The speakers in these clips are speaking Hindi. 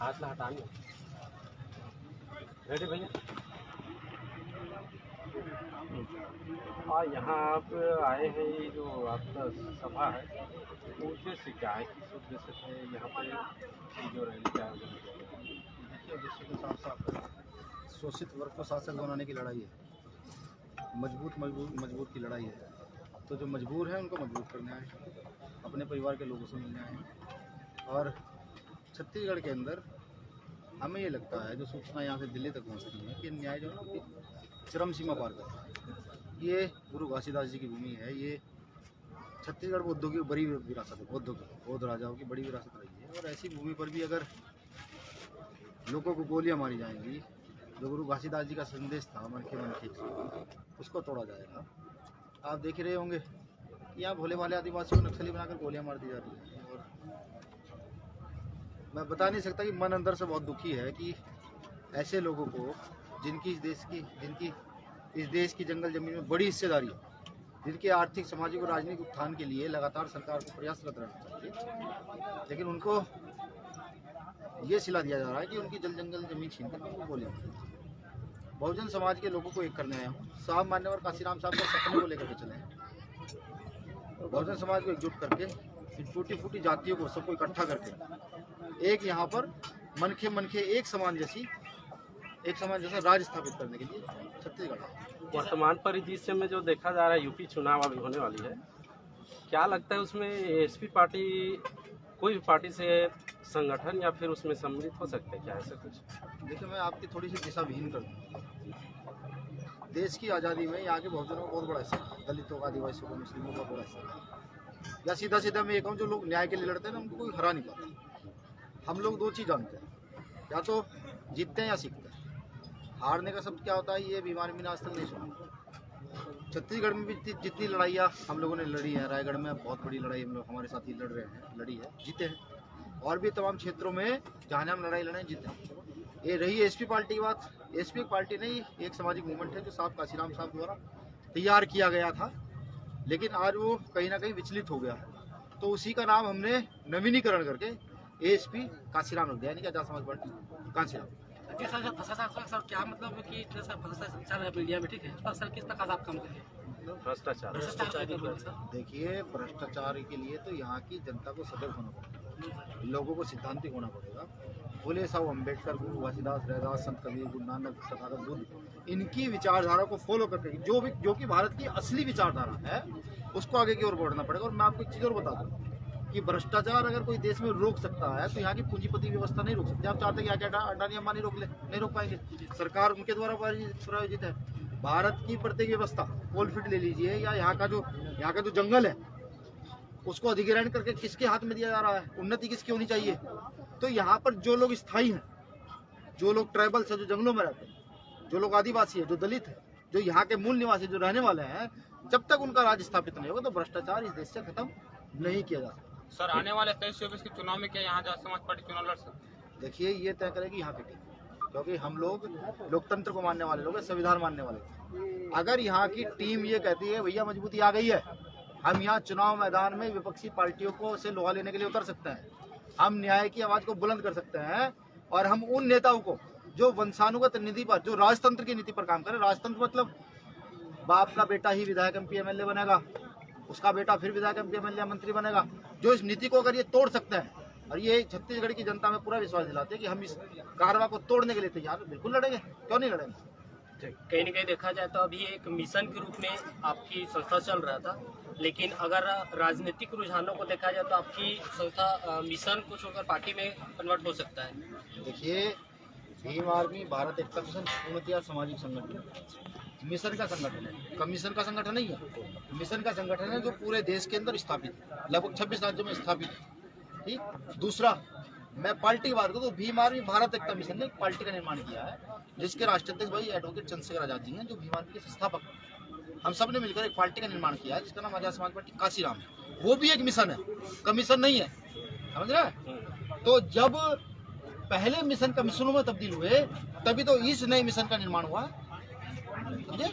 हाथ ला हटानी रेडी भैया। यहाँ आप आए हैं, ये जो आपका सभा है वो उद्देश्य क्या है, किस उद्देश्य से यहाँ पे ये जो रैली का आयोजन किया गया? देखिए, उद्देश्य के साथ साथ शोषित वर्ग को शासक बनाने की लड़ाई है, मजबूत की लड़ाई है। तो जो मजबूर है उनको मजबूत करना है, अपने परिवार के लोगों से मिलना है। और छत्तीसगढ़ के अंदर हमें ये लगता है, जो सूचना यहाँ से दिल्ली तक पहुँचती है कि न्याय जो है ना चरम सीमा पार करता है। ये गुरु घासीदास जी की भूमि है। ये छत्तीसगढ़ बौद्धों की बड़ी विरासत है, बौद्ध राजाओं की बड़ी विरासत रही है। और ऐसी भूमि पर भी अगर लोगों को गोलियां मारी जाएंगी, जो गुरु घासीदास जी का संदेश था मनखे मनखे, उसको तोड़ा जाएगा। आप देख रहे होंगे यहाँ भोले वाले आदिवासियों को नक्सली बनाकर गोलियां मार दी जा रही है। और मैं बता नहीं सकता कि मन अंदर से बहुत दुखी है कि ऐसे लोगों को, जिनकी इस देश की जंगल जमीन में बड़ी हिस्सेदारी है, जिनके आर्थिक, सामाजिक और राजनीतिक उत्थान के लिए लगातार सरकार को प्रयासरत रहना चाहिए, लेकिन उनको ये सिला दिया जा रहा है कि उनकी जंगल जमीन छीन कर उनको गोलियां मारी। बहुजन समाज के लोगों को एक करने आया हूँ। साहब मान्यवर काशीराम साहब के सपने को लेकर के चले हैं। बहुजन समाज को एकजुट करके, इन टूटी फूटी जातियों को सबको इकट्ठा करके एक यहाँ पर मनखे एक समान जैसा राज स्थापित करने के लिए छत्तीसगढ़। वर्तमान परिदृश्य में जो देखा जा रहा है, यूपी चुनाव अभी होने वाली है, क्या लगता है उसमें एसपी पार्टी कोई भी पार्टी से संगठन या फिर उसमें सम्मिलित हो सकते हैं क्या, ऐसा कुछ? देखिए, मैं आपकी थोड़ी सी दिशा विहीन कर दूँ। देश की आज़ादी में यहाँ के बहुजनों का बहुत बड़ा हिस्सा है, दलितों का, आदिवासियों का, मुस्लिमों का बड़ा हिस्सा है। या सीधा मैं ये कहूँ, जो लोग न्याय के लिए लड़ते हैं ना, उनको कोई हरा नहीं पाता। हम लोग दो चीज़ जानते हैं, या तो जीतते हैं या सीखते हैं। हारने का शब्द क्या होता है, ये बीमारी मैंने आज तक नहीं सुना। छत्तीसगढ़ में भी जितनी लड़ाइयाँ हम लोगों ने लड़ी हैं, रायगढ़ में बहुत बड़ी लड़ाई हम लोग, हमारे साथी लड़ रहे हैं, लड़ी है, जीते हैं। और भी तमाम क्षेत्रों में जहाँ हम लड़ाई लड़े, जीते हैं। ये रही एसपी पार्टी की बात। एसपी पार्टी नहीं, एक सामाजिक मूवमेंट है जो साहब काशीराम साहब द्वारा तैयार किया गया था, लेकिन आज वो कहीं ना कहीं विचलित हो गया। तो उसी का नाम हमने नवीनीकरण करके एसपी काशीराम रख दिया, यानी कि आजाद समाज पार्टी काशीराम। सर क्या मतलब कि जैसा भ्रष्टाचार है मीडिया में, ठीक है, पर सर किस प्रकार आप काम करेंगे? भ्रष्टाचार देखिए, भ्रष्टाचार के लिए तो यहाँ की जनता को सजग होना पड़ेगा, लोगों को सिद्धांतिक होना पड़ेगा। फुले साहब अम्बेडकर, गुरु घासीदास, रैदास, संत कबीर, गुरु नानक, तथागत बुद्ध, इनकी विचारधारा को फॉलो करके जो कि भारत की असली विचारधारा है, उसको आगे की ओर बढ़ना पड़ेगा। और मैं आपको एक चीज़ और बता दूँ कि भ्रष्टाचार अगर कोई देश में रोक सकता है, तो यहाँ की पूंजीपति व्यवस्था नहीं रोक सकती। आप चाहते हैं कि अडानी अंबानी रोक ले, नहीं रोक पाएंगे। सरकार उनके द्वारा प्रायोजित है। भारत की प्रत्येक व्यवस्था, कोलफील्ड ले लीजिए, या यहाँ का जो जंगल है, उसको अधिग्रहण करके किसके हाथ में दिया जा रहा है, उन्नति किसकी होनी चाहिए। तो यहाँ पर जो लोग स्थायी हैं, जो लोग ट्राइबल्स हैं, जो जंगलों में रहते हैं, जो लोग आदिवासी है, जो दलित है, जो यहाँ के मूल निवासी, जो रहने वाले हैं, जब तक उनका राज स्थापित नहीं होगा, तो भ्रष्टाचार इस देश से खत्म नहीं किया जा सकता। सर, आने वाले 23-24 के चुनाव में क्या यहाँ आजाद समाज पार्टी चुनाव लड़ सकती है? देखिए, ये तय करेगी यहाँ की टीम, क्योंकि हम लोग लोकतंत्र को मानने वाले लोग हैं, संविधान मानने वाले। अगर यहाँ की टीम ये कहती है भैया मजबूती आ गई है, हम यहाँ चुनाव मैदान में विपक्षी पार्टियों को से लोहा लेने के लिए उतर सकते हैं, हम न्याय की आवाज को बुलंद कर सकते हैं, और हम उन नेताओं को जो वंशानुगत नीति पर, जो राजतंत्र की नीति पर काम करे, राजतंत्र मतलब बाप का बेटा ही विधायक MP MLA बनेगा, उसका बेटा फिर विधायक MP MLA मंत्री बनेगा, जो इस नीति को अगर ये तोड़ सकते हैं, और ये छत्तीसगढ़ की जनता में पूरा विश्वास दिलाते हैं कि हम इस कारवा को तोड़ने के लिए तैयार हैं, बिल्कुल लड़ेंगे, क्यों नहीं लड़ेंगे। कहीं न कहीं देखा जाए तो अभी एक मिशन के रूप में आपकी संस्था चल रहा था, लेकिन अगर राजनीतिक रुझानों को देखा जाए तो आपकी संस्था मिशन को छोड़कर पार्टी में कन्वर्ट हो सकता है। देखिए, भीम आर्मी भारत एकता मिशन पूर्णतः सामाजिक संगठन है, मिशन का संगठन है, कमीशन का संगठन नहीं है। मिशन का संगठन है जो पूरे देश के अंदर स्थापित है, लगभग 26 राज्यों में स्थापित है। ठीक। दूसरा, मैं पार्टी की बात करूँ तो भीम आर्मी भारत एकता मिशन ने एक पार्टी का निर्माण किया है, जिसके राष्ट्रीय अध्यक्ष भाई एडवोकेट चंद्रशेखर आजाद जी हैं, जो भीम आर्मी के संस्थापक हैं। हम सब ने मिलकर एक पार्टी का निर्माण किया है, जिसका नाम आजाद समाज पार्टी काशीराम है। वो भी एक मिशन है, कमीशन नहीं है, समझ रहे हैं। तो जब पहले मिशन कमीशनों में तब्दील हुए, तभी तो इस नए मिशन का निर्माण हुआ। समझे?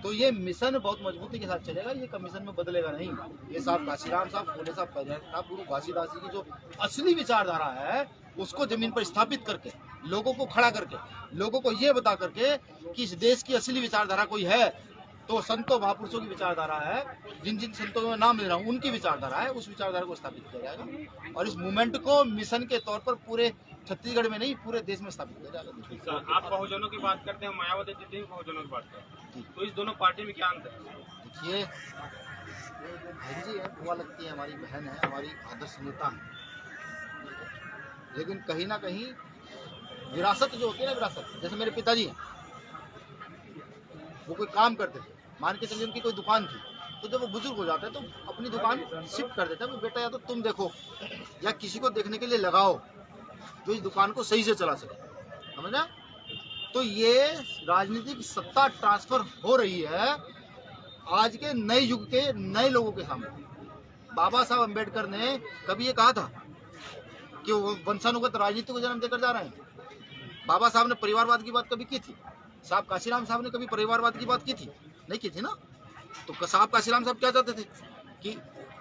तो ये मिशन बहुत मजबूती के साथ चलेगा, ये कमीशन में बदलेगा नहीं। ये साहब काशीराम साहब, फूले साहब, गुरु घासीदास जी की जो असली विचारधारा है उसको जमीन पर स्थापित करके, लोगों को खड़ा करके, लोगों को ये बता करके कि इस देश की असली विचारधारा कोई है तो संतों महापुरुषों की विचारधारा है, जिन जिन संतों का मैं नाम ले रहा हूँ उनकी विचारधारा है, उस विचारधारा को स्थापित किया जाएगा और इस मूवमेंट को मिशन के तौर पर पूरे छत्तीसगढ़ में नहीं पूरे देश में स्थापित किया जाएगा। आप बहुजनों की बात करते हैं, मायावती जी भी बहुजनों की बात करते हैं, तो इस दोनों पार्टी में क्या अंतर है? देखिए बहन जी है, बुआ लगती है, हमारी बहन है, हमारी आदर्श नेता है, लेकिन कहीं ना कहीं विरासत जो होती है ना, विरासत, जैसे मेरे पिताजी हैं, वो कोई काम करते थे, मान के चलिए उनकी कोई दुकान थी, तो जब वो बुजुर्ग हो जाते हैं तो अपनी दुकान शिफ्ट कर देते हैं, बेटा या तो तुम देखो या किसी को देखने के लिए लगाओ जो इस दुकान को सही से चला सके, समझा? तो ये राजनीतिक सत्ता ट्रांसफर हो रही है आज के नए युग के नए लोगों के सामने। बाबा साहब अम्बेडकर ने कभी ये कहा था कि वो वंशानुगत राजनीति को जन्म देकर जा रहे हैं? बाबा साहब ने परिवारवाद की बात कभी की थी? साहब काशीराम साहब ने कभी परिवारवाद की बात की थी? नहीं की थी ना। तो साहब काशीराम साहब क्या चाहते थे कि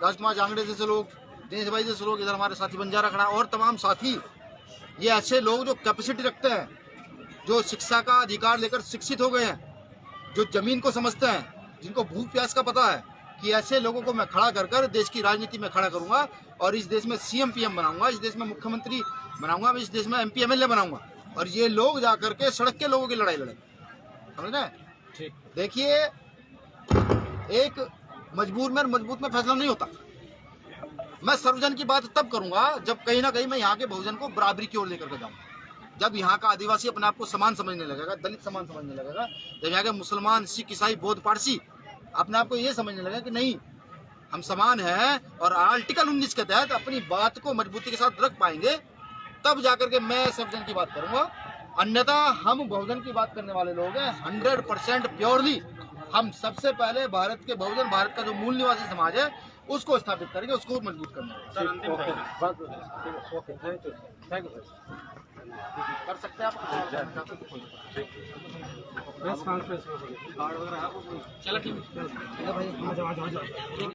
राजकुमार जांगड़े जैसे लोग, दिनेश भाई जैसे लोग, इधर हमारे साथी बंजारा खड़ा और तमाम साथी, ये ऐसे लोग जो कैपेसिटी रखते हैं, जो शिक्षा का अधिकार लेकर शिक्षित हो गए हैं, जो जमीन को समझते हैं, जिनको भूख प्यास का पता है, कि ऐसे लोगों को मैं खड़ा कर कर देश की राजनीति में खड़ा करूंगा और इस देश में सीएम पीएम बनाऊंगा, इस देश में मुख्यमंत्री बनाऊंगा, इस देश में एमपी एमएलए बनाऊंगा और ये लोग जाकर के सड़क के लोगों की लड़ाई लड़े। समझ रहे? देखिए एक मजबूत में फैसला नहीं होता। मैं सर्वजन की बात तब करूंगा जब कहीं ना कहीं मैं यहाँ के बहुजन को बराबरी की ओर लेकर के जाऊंगा, जब यहाँ का आदिवासी अपने आप को समान समझने लगेगा, दलित समान समझने लगेगा, जब यहाँ के मुसलमान, सिख, ईसाई, बौद्ध, पारसी अपने आप को ये समझने लगेगा कि नहीं हम समान हैं और आर्टिकल 19 के तहत अपनी बात को मजबूती के साथ रख पाएंगे, तब जाकर के मैं सर्वजन की बात करूंगा। अन्यथा हम बहुजन की बात करने वाले लोग हैं 100% प्योरली। हम सबसे पहले भारत के बहुजन, भारत का जो मूल निवासी समाज है उसको स्थापित करेंगे, उसको मजबूत करना सर अंतिम कर सकते हैं आप। प्रेस कॉन्फ्रेंस चलो ठीक है। भाई